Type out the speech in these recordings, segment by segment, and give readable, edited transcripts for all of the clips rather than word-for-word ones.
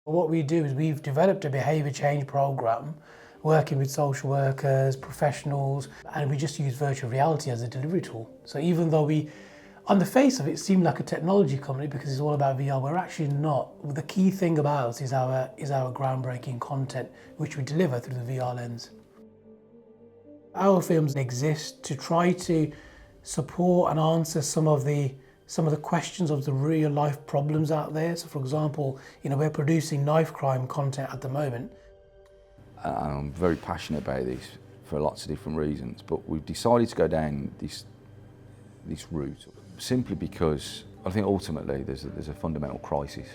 What we do is we've developed a behaviour change programme working with social workers, professionals, and we just use virtual reality as a delivery tool. So even though we, on the face of it, seem like a technology company because it's all about VR, we're actually not. The key thing about us is our groundbreaking content, which we deliver through the VR lens. Our films exist to try to support and answer some of the questions of the real life problems out there. So for example, we're producing knife crime content at the moment. I'm very passionate about this for lots of different reasons, but we've decided to go down this route simply because I think ultimately there's a fundamental crisis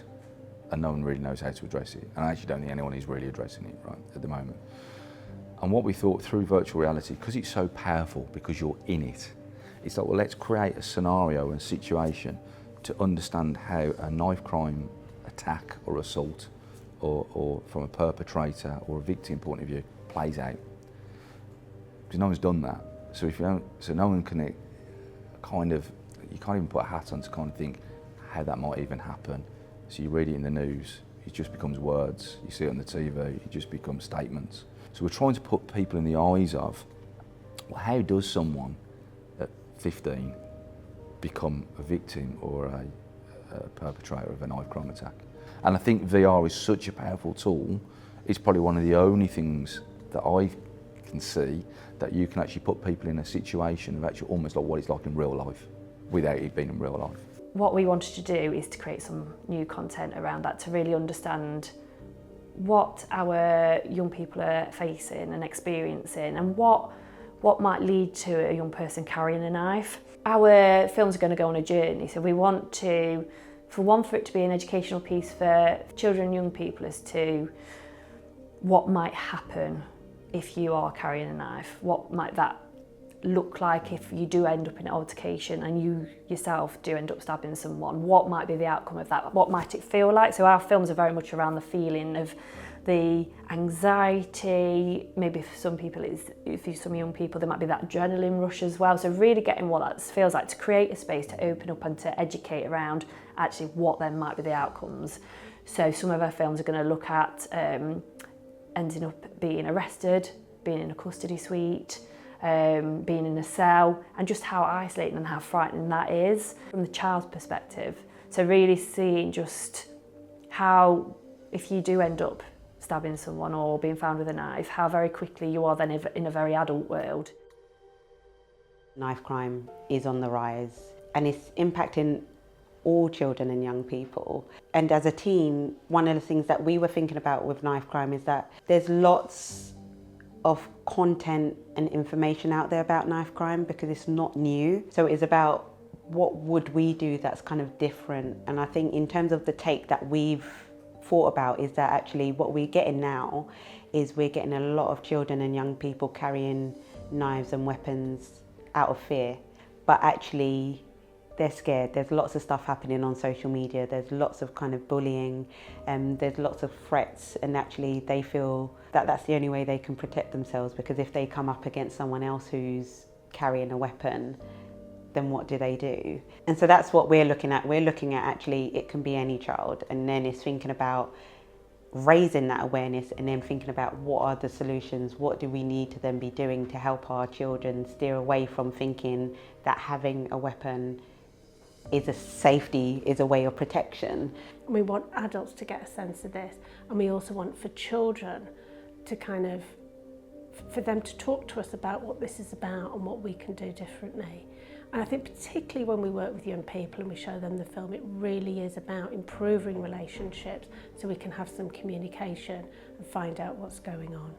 and no one really knows how to address it. And I actually don't think anyone is really addressing it right at the moment. And what we thought through virtual reality, because it's so powerful, because you're in it, it's like, well, let's create a scenario and situation to understand how a knife crime attack or assault or from a perpetrator or a victim point of view plays out. Because no one's done that. So no one can you can't even put a hat on to kind of think how that might even happen. So you read it in the news, it just becomes words. You see it on the TV, it just becomes statements. So we're trying to put people in the eyes of, well, how does someone at 15 become a victim or a perpetrator of a knife crime attack? And I think VR is such a powerful tool. It's probably one of the only things that I can see that you can actually put people in a situation of actually almost like what it's like in real life without it being in real life. What we wanted to do is to create some new content around that to really understand what our young people are facing and experiencing and what might lead to a young person carrying a knife. Our films are going to go on a journey, so we want to, for it to be an educational piece for children and young people as to what might happen if you are carrying a knife. What might that look like if you do end up in an altercation and you yourself do end up stabbing someone? What might be the outcome of that? What might it feel like? So our films are very much around the feeling of the anxiety. Maybe for some people, for some young people, there might be that adrenaline rush as well. So really getting what that feels like, to create a space to open up and to educate around actually what then might be the outcomes. So some of our films are going to look at ending up being arrested, being in a custody suite, being in a cell, and just how isolating and how frightening that is from the child's perspective. So really seeing just how, if you do end up stabbing someone or being found with a knife, how very quickly you are then in a very adult world. Knife crime is on the rise and it's impacting all children and young people. And as a team, one of the things that we were thinking about with knife crime is that there's lots of content and information out there about knife crime because it's not new. So it's about what would we do that's kind of different. And I think in terms of the take that we've thought about is that actually what we're getting now is we're getting a lot of children and young people carrying knives and weapons out of fear, but actually they're scared. There's lots of stuff happening on social media. There's lots of kind of bullying, there's lots of threats, and actually they feel that that's the only way they can protect themselves, because if they come up against someone else who's carrying a weapon, then what do they do? And so that's what we're looking at. We're looking at actually it can be any child, and then it's thinking about raising that awareness and then thinking about what are the solutions, what do we need to then be doing to help our children steer away from thinking that having a weapon is a safety, is a way of protection. We want adults to get a sense of this, and we also want for children to for them to talk to us about what this is about and what we can do differently. And I think particularly when we work with young people and we show them the film, it really is about improving relationships so we can have some communication and find out what's going on.